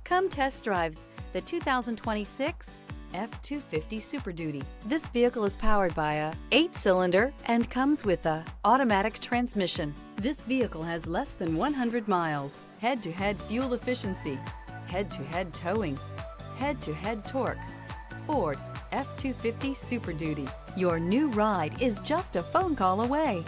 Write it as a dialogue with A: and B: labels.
A: Come test drive the 2026 F-250 Super Duty. This vehicle is powered by a 8-cylinder and comes with a automatic transmission. This vehicle has less than 100 miles. Head-to-head fuel efficiency, head-to-head towing, head-to-head torque. Ford F-250 Super Duty. Your new ride is just a phone call away.